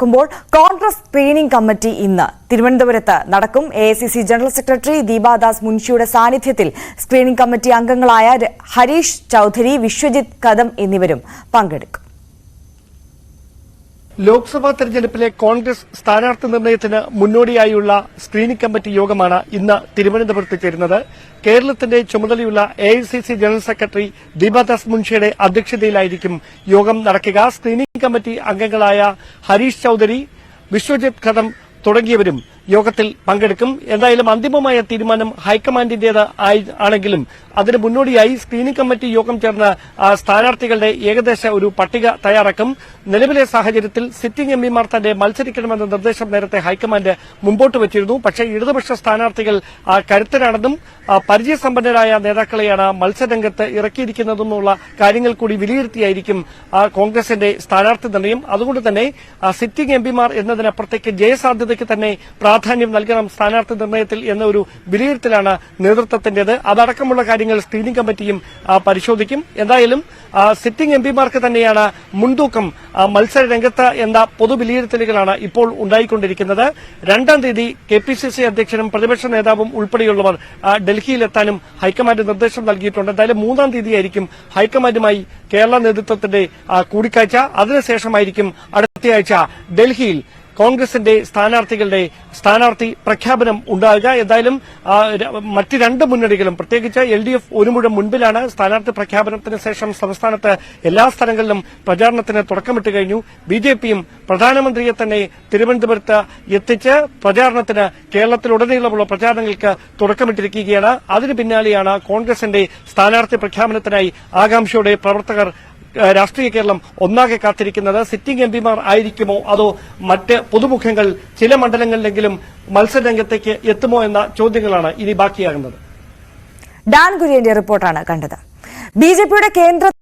നടക്കുമ്പോൾ Congress screening committee ഇന്ന് തിരുവനന്തപുരത്ത് നടക്കും. AICC ജനറൽ സെക്രട്ടറി ദീപാദാസ് മുൻഷിയുടെ സാന്നിധ്യത്തിൽ സ്ക്രീനിംഗ് കമ്മിറ്റി അംഗങ്ങളായ ഹരീഷ് ചൌധരി, വിശ്വജിത് കദം എന്നിവരും പങ്കെടുക്കും. ലോക്സഭാ തെരഞ്ഞെടുപ്പിലെ കോൺഗ്രസ് സ്ഥാനാർത്ഥി നിർണയത്തിന് മുന്നോടിയായുള്ള സ്ക്രീനിംഗ് കമ്മിറ്റി യോഗമാണ് ഇന്ന് തിരുവനന്തപുരത്ത് ചേരുന്നത്. കേരളത്തിന്റെ ചുമതലയുള്ള AICC ജനറൽ സെക്രട്ടറി ദീപാദാസ് മുൻഷിയുടെ അധ്യക്ഷതയിലായിരിക്കും യോഗം നടക്കുക. സ്ക്രീനിംഗ് കമ്മിറ്റി അംഗങ്ങളായ ഹരീഷ് ചൌധരി, വിശ്വജിത് കദം തുടങ്ങിയവരും യോഗത്തിൽ പങ്കെടുക്കും. എന്തായാലും അന്തിമമായ തീരുമാനം ഹൈക്കമാൻഡിന്റേത് ആണെങ്കിലും അതിന് മുന്നോടിയായി സ്ക്രീനിംഗ് കമ്മിറ്റി യോഗം ചേർന്ന് സ്ഥാനാർത്ഥികളുടെ ഏകദേശ ഒരു പട്ടിക തയ്യാറാക്കും. നിലവിലെ സാഹചര്യത്തിൽ സിറ്റിംഗ് എംപിമാർ തന്നെ മത്സരിക്കണമെന്ന നിർദ്ദേശം നേരത്തെ ഹൈക്കമാൻഡ് മുമ്പോട്ട് വച്ചിരുന്നു. പക്ഷേ ഇടതുപക്ഷ സ്ഥാനാർത്ഥികൾ കരുത്തരാണെന്നും പരിചയസമ്പന്നരായ നേതാക്കളെയാണ് മത്സരരംഗത്ത് ഇറക്കിയിരിക്കുന്നതെന്നുള്ള കാര്യങ്ങൾ കൂടി വിലയിരുത്തിയായിരിക്കും കോൺഗ്രസിന്റെ സ്ഥാനാർത്ഥി നിർണയം. അതുകൊണ്ട് തന്നെ സിറ്റിംഗ് എംപിമാർ എന്നതിനപ്പുറത്തേക്ക് ജയസാധ്യതയ്ക്ക് തന്നെ പ്രാധാന്യം നൽകണം സ്ഥാനാർത്ഥി നിർണയത്തിൽ എന്ന ഒരു വിലയിരുത്തലാണ് നേതൃത്വത്തിന്റേത്. അതടക്കമുള്ള കാര്യങ്ങൾ സ്ക്രീനിംഗ് കമ്മിറ്റിയും പരിശോധിക്കും. എന്തായാലും സിറ്റിംഗ് എംപിമാർക്ക് തന്നെയാണ് മുൻതൂക്കം മത്സര രംഗത്ത് എന്ന പൊതുവിലയിരുത്തലുകളാണ് ഇപ്പോൾ ഉണ്ടായിക്കൊണ്ടിരിക്കുന്നത്. 2-ാം തീയതി KPCC അധ്യക്ഷനും പ്രതിപക്ഷ നേതാവും ഉൾപ്പെടെയുള്ളവർ ഡൽഹിയിലെത്താനും ഹൈക്കമാൻഡ് നിർദ്ദേശം നൽകിയിട്ടുണ്ട്. എന്തായാലും 3-ാം തീയതിയായിരിക്കും ഹൈക്കമാൻഡുമായി കേരള നേതൃത്വത്തിന്റെ കൂടിക്കാഴ്ച. അതിനുശേഷമായിരിക്കും അടുത്തയാഴ്ച ഡൽഹിയിൽ കോൺഗ്രസിന്റെ സ്ഥാനാർത്ഥി പ്രഖ്യാപനം ഉണ്ടാകുക. എന്തായാലും മറ്റ് രണ്ട് മുന്നണികളും പ്രത്യേകിച്ച് LDF ഒരു മുഴം മുൻപിലാണ്. സ്ഥാനാർത്ഥി പ്രഖ്യാപനത്തിന് ശേഷം സംസ്ഥാനത്ത് എല്ലാ സ്ഥലങ്ങളിലും പ്രചാരണത്തിന് തുടക്കമിട്ട് കഴിഞ്ഞു. BJPയും പ്രധാനമന്ത്രിയെ തന്നെ തിരുവനന്തപുരത്ത് എത്തിച്ച് പ്രചാരണത്തിന് കേരളത്തിലുടനീളമുള്ള പ്രചാരണങ്ങൾക്ക് തുടക്കമിട്ടിരിക്കുകയാണ്. അതിന് പിന്നാലെയാണ് കോൺഗ്രസിന്റെ സ്ഥാനാർത്ഥി പ്രഖ്യാപനത്തിനായി ആകാംക്ഷയോടെ പ്രവർത്തകർ രാഷ്ട്രീയ കേരളം ഒന്നാകെ കാത്തിരിക്കുന്നത്. സിറ്റിംഗ് എംപിമാർ ആയിരിക്കുമോ അതോ മറ്റ് പുതുമുഖങ്ങൾ ചില മണ്ഡലങ്ങളിലെങ്കിലും മത്സരരംഗത്തേക്ക് എത്തുമോ എന്ന ചോദ്യങ്ങളാണ് ഇനി ബാക്കിയാകുന്നത്. ഡാൻ കുര്യന്റെ റിപ്പോർട്ടാണ് കണ്ടത്. BJPയുടെ കേന്ദ്ര